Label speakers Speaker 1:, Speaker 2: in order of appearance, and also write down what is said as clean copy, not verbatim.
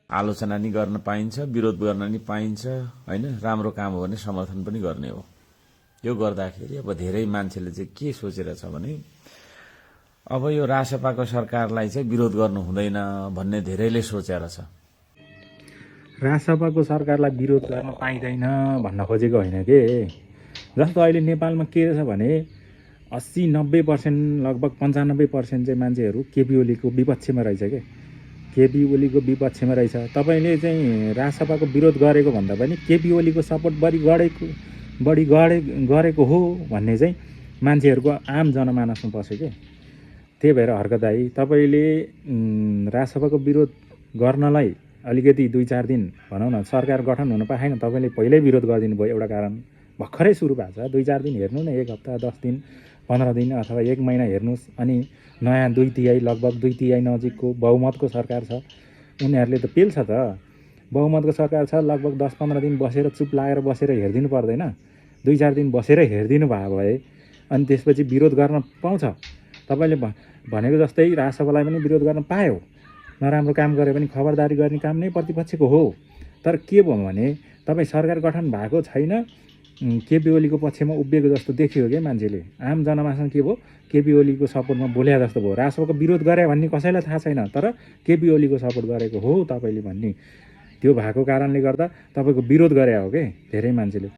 Speaker 1: आलोचना नि गर्न पाइन्छ, विरोध गर्न नि पाइन्छ हैन। राम्रो काम हो भने समर्थन पनि गर्ने हो। यो गर्दाखेरि अब धेरै मान्छेले चाहिँ के सोचेर छ भने अब यो रासपाको सरकारलाई चाहिँ विरोध गर्नु हुँदैन भन्ने धेरैले सोचेर छ।
Speaker 2: रासपाको सरकारलाई विरोध गर्न पाइँदैन भन्न खोजेको होइन के। जस्तो अहिले नेपालमा के छ भने 80-90% लगभग 95% चाहिँ मान्छेहरू केपी ओलीको विपक्षमा रहेछ के। केपी ओलीको विपक्षमा रहेछ। तपाईँले चाहिँ रासपाको विरोध गरेको भन्दा पनि केपी ओलीको सपोर्ट बढी गरेको हो भन्ने चाहिँ मान्छेहरूको आम जनमानसमा पस्यो के। त्यही भएर हर्कदाई तपाईँले रासपाको विरोध गर्नलाई अलिकति 2-4 दिन भनौँ न सरकार गठन हुन पाएन, तपाईँले पहिल्यै विरोध गरिदिनु भयो। एउटा कारण भर्खरै सुरु भएको छ। 2-4 दिन हेर्नु न, 1 हप्ता, 10 दिन, 15 दिन अथवा 1 महिना हेर्नुहोस्। अनि नयाँ 2/3 लगभग 2/3 नजिकको बहुमतको सरकार छ। उनीहरूले त पेल्छ त। बहुमतको सरकार छ, लगभग 10-15 दिन बसेर चुप लागेर बसेर हेरिदिनु पर्दैन। 2-4 दिन बसेर हेरिदिनु भयो भए अनि त्यसपछि विरोध गर्न पाउँछ। तपाईँले भनेको जस्तै रासपालाई पनि विरोध गर्न पायो। नराम्रो काम गरे पनि खबरदारी गर्ने काम नै प्रतिपक्षको हो। तर के भयो भने तपाईँ सरकार गठन भएको छैन, केपी ओलीको पक्षमा उभिएको जस्तो देखियो क्या मान्छेले। आम जनमानसमा के भयो, केपी ओलीको सपोर्टमा बोल्या जस्तो भयो। रासपाको विरोध गरे भन्ने कसैलाई थाहा छैन, तर केपी ओलीको सपोर्ट गरेको हो तपाईँले भन्ने त्यो भएको कारणले गर्दा तपाईँको विरोध गरे हो के धेरै मान्छेले।